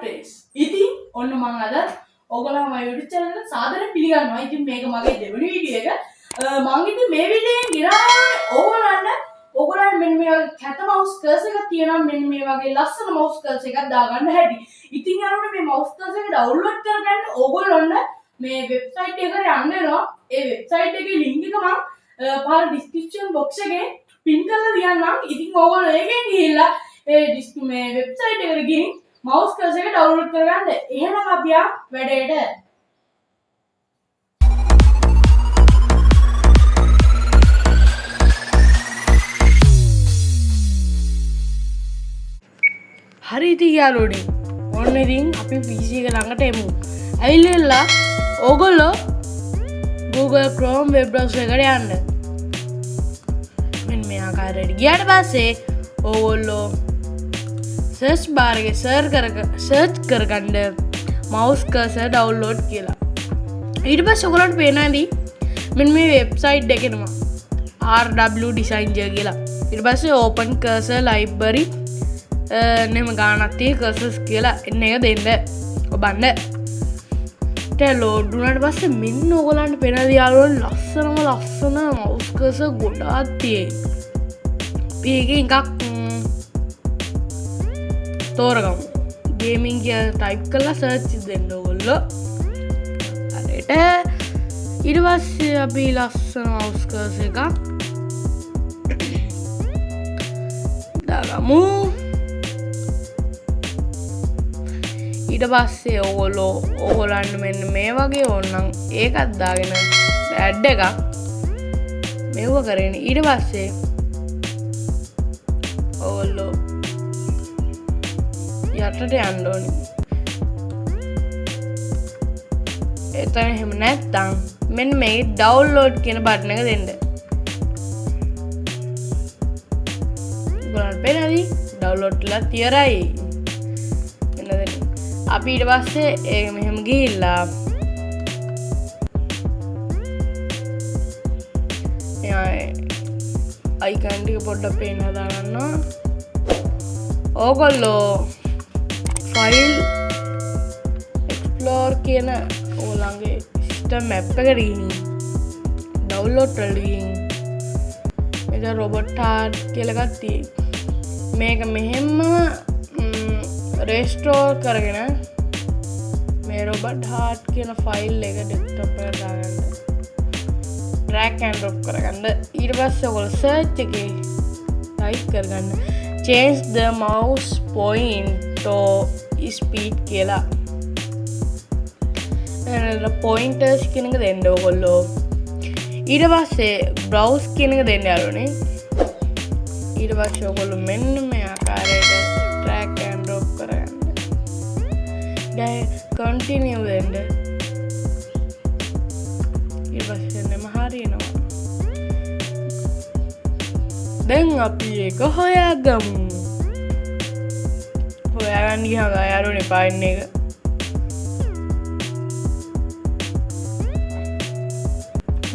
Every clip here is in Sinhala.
trace. ඉතින් ඔන්න මම අද ඔයගොල්ලන්ම YouTube channel එක සාදරයෙන් පිළිගන්නවා. ඉතින් මේක මගේ දෙවෙනි වීඩියෝ එක. මම ඉතින් මේ වීඩියෝ එකෙන් ගෙනාවේ ඔයගොල්ලන් මෙන්න මේ වගේ cat mouse cursor එකක් තියෙනවා. මෙන්න මේ වගේ ලස්සන mouse cursor එකක් දාගන්න හැටි. ඉතින් යාළුවනේ මේ mouse cursor එක download කරගන්න ඕගොල්ලොන්න මේ website එකට යන්න වෙනවා. ඒ website එකේ link එක මම පාර description box එකේ pin කරලා තියන්නම්. ඉතින් ඕගොල්ලෝ ඒකෙන් ගිහිල්ලා මේ website එකට ගිහින් mouse cursor එක download කරගන්න. එහෙනම් අපි වැඩේට හරි ඉතින් යාළුවනේ ඔන්න ඉතින් අපි PC එක ළඟට එමු. ඇවිල්ලා ඕගොල්ලෝ Google Chrome web browser එකට යන්න. මෙන්න මේ ආකාරයට ගියාට පස්සේ ඕගොල්ලෝ search bar එකේ search කරගන්න mouse cursor download කියලා. ඊට පස්සේ ඔයගොල්ලන්ට පේනවා ඉතින් මෙන්න මේ website එකේම RW Designer කියලා. ඊට පස්සේ open cursor library නෙම ගානක් තියෙන cursors කියලා එන්න එක දෙන්න. ඔබන්න. ඊට load වුණාට පස්සේ මෙන්න ඔයගොල්ලන්ට පේනවා යාළුවෝ ලස්සන mouse cursor ගොඩාක් තියෙයි. මේකෙන් එකක් තෝරගමු. gaming කියලා type කරලා search දෙන්න ඕගොල්ලෝ. හරියට ඊට පස්සේ අපි ලස්සන mouse cursor එකක් දාගමු. ඊට පස්සේ ඕගොල්ලන්ට මෙන්න මේ වගේ ඕනනම් ඒකත් දාගෙන ඇඩ් එකක් මෙව කරගෙන ඊට පස්සේ ඕගොල්ලෝ යටට යන්න ඕනේ. එතන එහෙම නැත්තම් මෙන්න මේ download කියන බටන් එක දෙන්න. ඔයාලට පේනවද? download කරලා තියරයි. එන්න දෙන්න. අපි ඊට පස්සේ ඒක මෙහෙම ගිහිල්ලා icon ටික පොඩ්ඩක් පේන්න හදාගන්නවා. ඕගොල්ලෝ file explorer කියන ඕගොල්ලන්ගේ system app එකට ගිහින් download වලට ගිහින් මේක robot heart කියලා එකක් තියෙයි. මේක මෙහෙම restore කරගෙන මේ robot heart කියන file එක desktop එකට දාගන්න. drag and drop කරගන්න. ඊට පස්සේ ඔයගොල්ලෝ search එකේ type කරගන්න change the mouse point to speed කියලා. එතන pointers කියන එක දෙන්න ඕගොල්ලෝ. ඊට පස්සේ browse කියන එක දෙන්න යාළුවනේ. ඊට පස්සේ ඔයගොල්ලෝ මෙන්න මේ ආකාරයට drag and drop කරගන්න. දැන් continue වෙන්න. ඊට පස්සේ නම හරියනවා. දැන් අපි ඒක හොයාගමු. හොයාගන්න ගියාම යාළුවනේ පාන්න එක.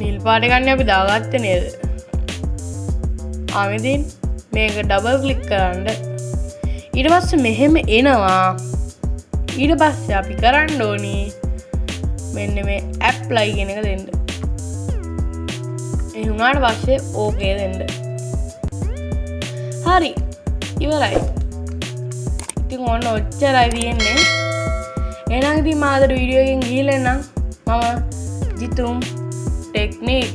නිල් පාට ගන්න අපි දාගත්තේ නේද? ආවෙදින් මේක ඩබල් ක්ලික් කරන්න. ඊට පස්සේ මෙහෙම එනවා. ඊට පස්සේ අපි කරන්න ඕනි මෙන්න මේ apply කියන එක දෙන්න. ඒ වුණාට පස්සේ okay දෙන්න. හරි. ඉවරයි. ඉතින් ඔන්න ඔච්චරයි තියෙන්නේ. එහෙනම් ඉතින් මාතර වීඩියෝ එකෙන් ගිහලා නම් මම ජිතුම් ටෙක්නික්